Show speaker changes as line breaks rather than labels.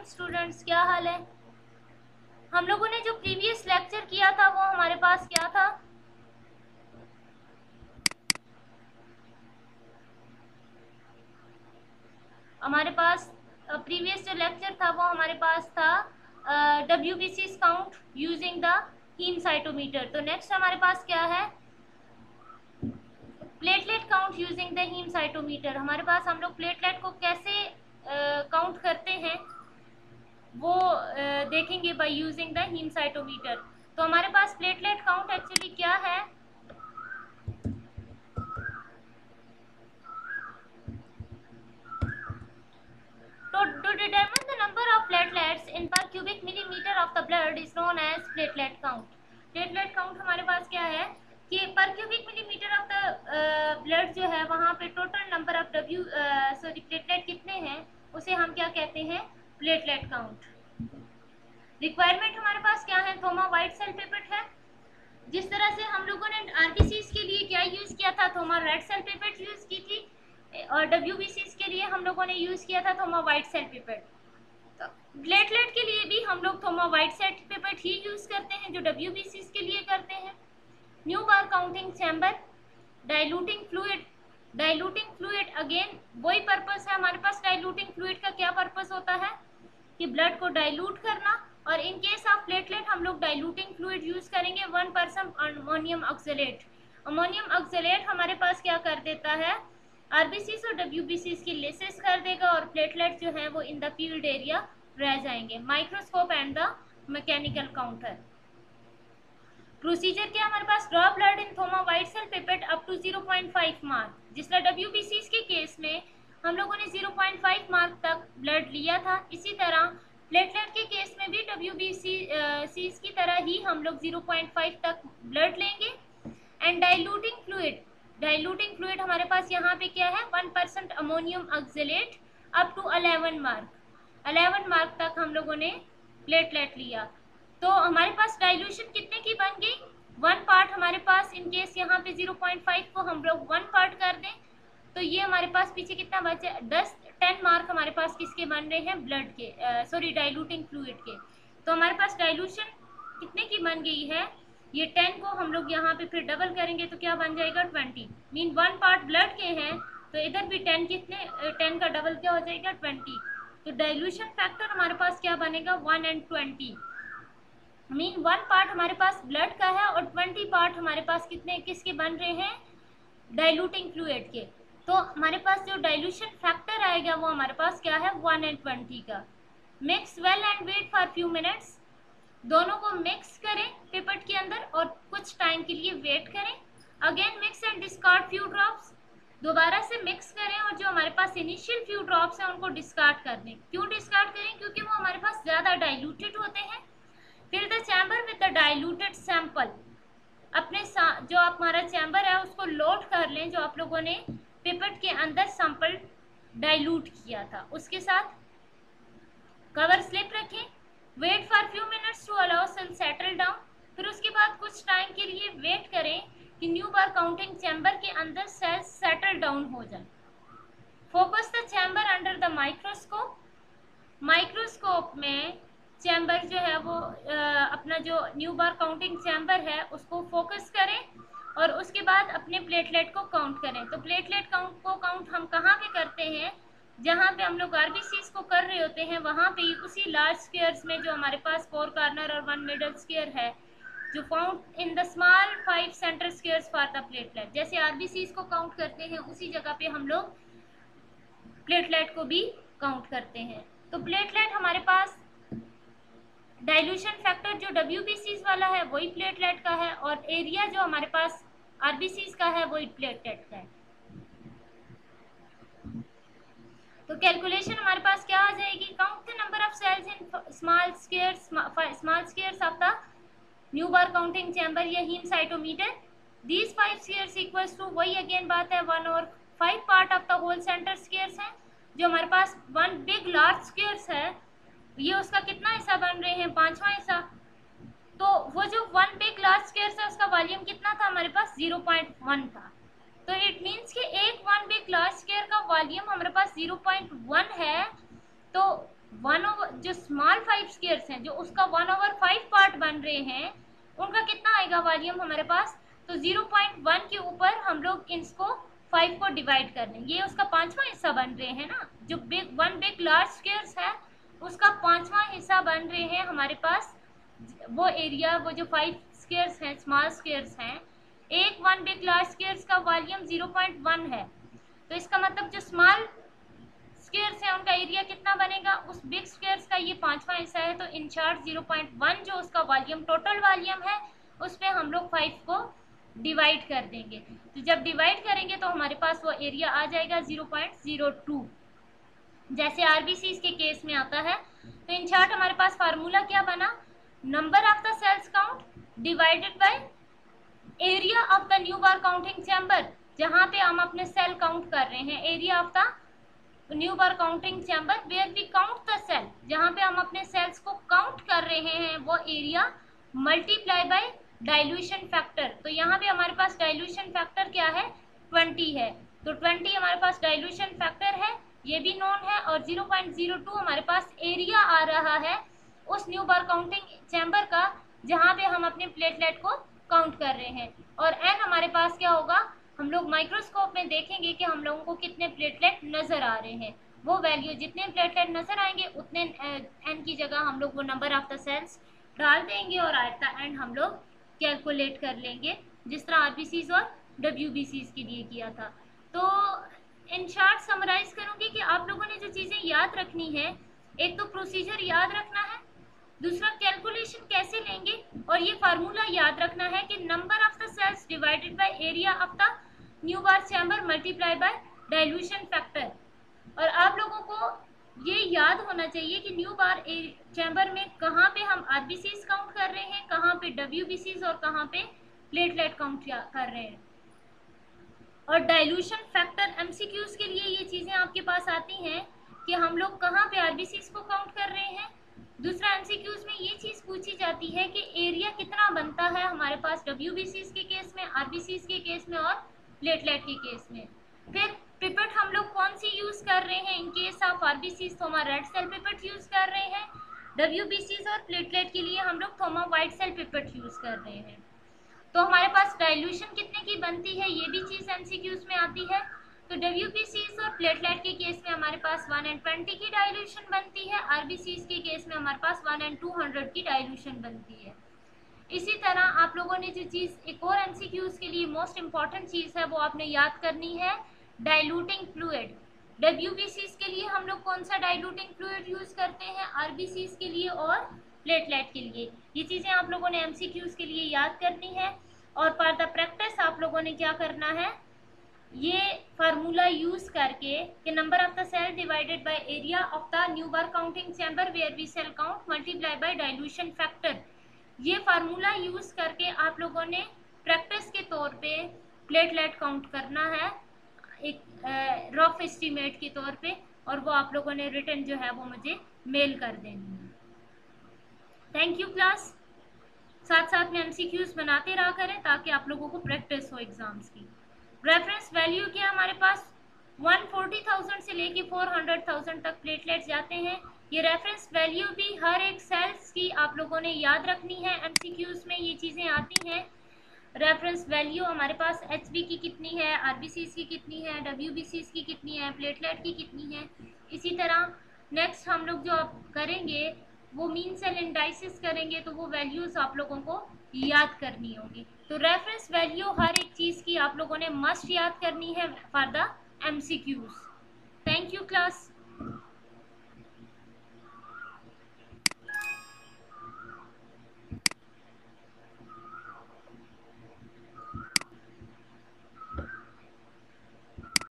Students, क्या हाल है? हम लोगों ने जो प्रीवियस लेक्चर किया था वो हमारे पास क्या था? हमारे पास प्रीवियस जो लेक्चर था वो हमारे पास था WBC count using the haemocytometer. तो नेक्स्ट हमारे पास क्या है? Platelet count using the haemocytometer. हमारे पास हम लोग प्लेटलेट को कैसे काउंट करते हैं वो देखेंगे by using the haemocytometer. तो हमारे पास प्लेटलेट काउंट एक्चुअली क्या है? To determine the number of platelets in per cubic millimeter of the blood is known as platelet count. Platelet count हमारे पास क्या है कि पर cubic millimetre of the blood जो है वहाँ पे टोटल नंबर ऑफ प्लेटलेट कितने हैं उसे हम क्या कहते हैं? Platelet count. रिक्वायरमेंट हमारे पास क्या है? थोमा वाइट सेल पिपेट है। जिस तरह से हम लोगों ने आरबीसीज के लिए क्या यूज किया था? थोमा रेड सेल पिपेट यूज की थी, और डब्ल्यूबीसीज के लिए हम लोगों ने यूज किया था थोमा वाइट सेल पिपेट। तो प्लेटलेट के लिए भी हम लोग थोमा वाइट सेल पिपेट ही यूज करते हैं जो डब्ल्यूबीसीज के लिए करते हैं। Neubauer counting chamber, diluting fluid again वही पर्पस है हमारे पास। डाइल्यूटिंग फ्लूइड का क्या पर्पस होता है कि ब्लड को डाइल्यूट करना, और इन केस ऑफ प्लेटलेट हम लोग डाइल्यूटिंग फ्लूइड यूज करेंगे 1% अमोनियम ऑक्सलेट। अमोनियम ऑक्सलेट हमारे पास क्या कर देता है? आरबीसीज और डब्ल्यूबीसीज की लेसेस कर देगा और प्लेटलेट जो है वो इन द फील्ड एरिया रह जाएंगे। Microscope and the mechanical counter. Procedure क्या हमारे पास? Draw blood in Thoma white cell pipette up to 0.5 mark. जिस तरह डब्ल्यूबीसीज के केस में हम लोगों ने 0.5 मार्क तक ब्लड लिया था, इसी तरह प्लेटलेट के केस में भी डब्ल्यूबीसीज की तरह ही हम लोग 0.5 तक ब्लड लेंगे। एंड डाइल्यूटिंग फ्लूइड हमारे पास यहाँ पे क्या है? 1% ammonium oxalate up to 11 mark तक हम लोगों ने प्लेटलेट लिया। तो हमारे पास डाइल्यूशन कितने की बन गई? 1 पार्ट हमारे पास। इन केस यहाँ पे 0.5 को हम लोग 1 पार्ट कर दें तो ये हमारे पास पीछे कितना बचे? 10 मार्क हमारे पास किसके बन रहे हैं? ब्लड के, सॉरी डाइल्यूटिंग फ्लूइड के। तो हमारे पास डाइल्यूशन कितने की बन गई है? ये 10 को हम लोग यहाँ पे फिर डबल करेंगे तो क्या बन जाएगा? 20। मीन 1 पार्ट ब्लड के हैं तो इधर भी 10 कितने? 10 का डबल क्या हो जाएगा? 20। तो डाइल्यूशन फैक्टर हमारे पास क्या बनेगा? 1 and 20। मीन 1 पार्ट हमारे पास ब्लड का है और 20 पार्ट हमारे पास किसके बन रहे हैं? डाइल्यूटिंग फ्लूइड के। तो हमारे पास जो डाइल्यूशन फैक्टर आएगा वो हमारे पास क्या है? 1 and 20 का। Mix well and wait for few minutes. दोनों को मिक्स करें पिपेट के अंदर और कुछ टाइम के लिए वेट करें। Again mix and discard few drops. दोबारा से मिक्स करें और जो हमारे पास इनिशियल फ्यू ड्रॉप्स हैं उनको डिस्कार्ड कर दें। क्यों डिस्कार्ड करें? क्योंकि वो हमारे पास ज़्यादा डाइल्यूटेड होते हैं। फिर the chamber with the diluted sample. अपने जो हमारा चैम्बर है उसको लोड कर लें जो आप लोगों ने पिपेट के अंदर सैंपल डाइल्यूट किया था उसके साथ। कवर स्लिप रखें। Wait for few minutes to allow cell settle down. फिर उसके बाद कुछ टाइम के लिए वेट करें कि न्यू बार काउंटिंग चैम्बर के अंदर सेल्स सेटल डाउन हो जाए। Focus the chamber under the microscope. Microscope में चैम्बर जो है वो अपना जो न्यू बार काउंटिंग चैम्बर है उसको फोकस करें और उसके बाद अपने प्लेटलेट को काउंट करें। तो प्लेटलेट काउंट हम कहाँ पे करते हैं? जहाँ पे हम लोग आरबीसीज को कर रहे होते हैं वहाँ पे उसी लार्ज स्क्वायर्स में जो हमारे पास 4 कॉर्नर और 1 मिडल स्क्वायर है जो found in the small 5 centre squares for the platelet. जैसे आरबीसीज को काउंट करते हैं उसी जगह पे हम लोग प्लेटलेट को भी काउंट करते हैं। तो प्लेटलेट हमारे पास डाइल्यूशन फैक्टर जो डब्ल्यूबीसीज वाला है वही प्लेटलेट का है और एरिया जो हमारे पास आरबीसीज का है वही प्लेटलेट का है। तो कैलकुलेशन हमारे पास क्या आ जाएगी? Count the number of cells in small squares of the Neubauer counting chamber या haemocytometer. These 5 squares equals to, वही अगेन बात है, 1 और 5 part of the whole centre squares हैं। जो हमारे पास 1 बिग लार्ज स्क्वायर्स है ये उसका कितना हिस्सा बन रहे हैं? 5वां हिस्सा। तो वो जो 1 बिग लार्ज स्क्वायर्स है उसका वॉल्यूम कितना था हमारे पास? 0.1 था। तो इट मीन्स कि एक 1 बिग लार्ज स्क्वायर का वॉल्यूम हमारे पास 0.1 है। तो जो स्मॉल 5 स्क्वायर्स हैं, जो उसका 1/5 पार्ट बन रहे हैं, उनका कितना आएगा वॉल्यूम हमारे पास? तो 0.1 के ऊपर हम लोग इसको 5 को डिवाइड कर दें। ये उसका 5वां हिस्सा बन रहे हैं ना, जो वन बिग लार्ज स्क्वायर्स है उसका 5वां हिस्सा बन रहे हैं हमारे पास वो एरिया, वो जो 5 स्क्वायर्स हैं, स्मॉल स्क्वायर्स हैं। एक वन बिग लार्ज स्क्वायर्स का वॉल्यूम 0.1 है, तो इसका मतलब जो स्मॉल स्क्वायर्स है उनका एरिया कितना बनेगा? उस बिग स्क्वायर्स का ये 5वां हिस्सा है, तो इन शॉर्ट 0.1 जो उसका वॉल्यूम, टोटल वॉल्यूम है, उस पे हम लोग 5 को डिवाइड कर देंगे। तो जब डिवाइड करेंगे तो हमारे पास वो एरिया आ जाएगा 0.02, जैसे आरबीसी के केस में आता है। तो इन शॉर्ट हमारे पास फार्मूला क्या बना? Number of the cells count divided by area of the Neubauer counting chamber, जहाँ पे हम अपने सेल काउंट कर रहे हैं, area of the Neubauer counting chamber where we count the cell, जहाँ पे हम अपने सेल्स को काउंट कर रहे हैं, वो area multiply by dilution factor. तो यहाँ पे हमारे पास डाइल्यूशन फैक्टर क्या है? 20 है, तो 20 हमारे पास डाइल्यूशन फैक्टर है, ये भी नोन है। और 0.02 हमारे पास एरिया आ रहा है उस न्यू बार काउंटिंग चैम्बर का, जहाँ पे हम अपने प्लेटलेट को काउंट कर रहे हैं। और एन हमारे पास क्या होगा? हम लोग माइक्रोस्कोप में देखेंगे कि हम लोगों को कितने प्लेटलेट नजर आ रहे हैं। वो वैल्यू, जितने प्लेटलेट नजर आएंगे उतने एन की जगह हम लोग वो नंबर ऑफ द सेल्स डाल देंगे और एट द एंड हम लोग कैलकुलेट कर लेंगे, जिस तरह आरबीसीज और डब्ल्यूबीसीज के लिए किया था। तो इन शॉर्ट समराइज करूंगी कि आप लोगों ने जो चीज़ें याद रखनी है, एक तो प्रोसीजर याद रखना है, दूसरा कैलकुलेशन कैसे लेंगे, और ये फार्मूला याद रखना है कि number of the cells divided by area of the Neubauer chamber multiply by dilution factor. और आप लोगों को ये याद होना चाहिए कि न्यू बार चैम्बर में कहाँ पे हम आरबीसीज काउंट कर रहे हैं, कहाँ पे डब्ल्यूबीसीज और कहाँ पे प्लेटलेट काउंट कर रहे हैं। और डाइल्यूशन फैक्टर एमसीक्यूज के लिए ये चीज़ें आपके पास आती हैं कि हम लोग कहाँ पे आरबीसीज को काउंट कर रहे हैं। दूसरा एमसीक्यूज में ये चीज़ पूछी जाती है कि एरिया कितना बनता है हमारे पास डब्ल्यूबीसीज के केस में, आरबीसीज के केस में और प्लेटलेट के केस में। फिर पिपेट हम लोग कौन सी यूज़ कर रहे हैं? In case of RBCs Thoma red cell pipette use कर रहे हैं, डब्ल्यूबीसीज और प्लेटलेट के लिए हम लोग Thoma white cell pipette use कर रहे हैं। तो हमारे पास डाइल्यूशन कितने की बनती है, ये भी चीज़ एमसीक्यूज में आती है। तो डब्ल्यूबीसीज और प्लेटलेट के केस में हमारे पास 1/20 की डाइल्यूशन बनती है, आरबीसीज के केस में हमारे पास 1/200 की डाइल्यूशन बनती है। इसी तरह आप लोगों ने जो चीज़ एक और एमसीक्यूज के लिए मोस्ट इम्पॉर्टेंट चीज़ है वो आपने याद करनी है, डाइल्यूटिंग फ्लूइड। डब्ल्यूबीसीज के लिए हम लोग कौन सा डाइल्यूटिंग फ्लूइड यूज़ करते हैं, आरबीसीज के लिए और प्लेटलेट के लिए। ये चीज़ें आप लोगों ने एमसीक्यूज के लिए याद करनी है। और फॉर द प्रैक्टिस आप लोगों ने क्या करना है, ये फार्मूला यूज़ करके कि number of the cell divided by area of the Neubauer counting chamber where we cell count multiply by dilution factor, ये फार्मूला यूज़ करके आप लोगों ने प्रैक्टिस के तौर पे प्लेटलेट काउंट करना है, एक रफ एस्टीमेट के तौर पे, और वो आप लोगों ने रिटन जो है वो मुझे मेल कर देनी है। Thank you class. साथ साथ में एमसीक्यूज बनाते रहा करें ताकि आप लोगों को प्रैक्टिस हो एग्जाम्स की। रेफरेंस वैल्यू क्या हमारे पास? 140,000 से लेके 400,000 तक प्लेटलेट्स जाते हैं। ये रेफरेंस वैल्यू भी हर एक सेल्स की आप लोगों ने याद रखनी है, एमसीक्यूज में ये चीज़ें आती हैं। रेफरेंस वैल्यू हमारे पास एचबी की कितनी है, आरबीसीज की कितनी है, डब्ल्यूबीसीज की कितनी है, प्लेटलेट की कितनी है। इसी तरह नेक्स्ट हम लोग जो आप करेंगे वो मीन सेल इंडाइसिस करेंगे, तो वो वैल्यूज़ आप लोगों को याद करनी होगी। तो रेफरेंस वैल्यू हर एक चीज़ की आप लोगों ने मस्ट याद करनी है for the MCQs. Thank you class.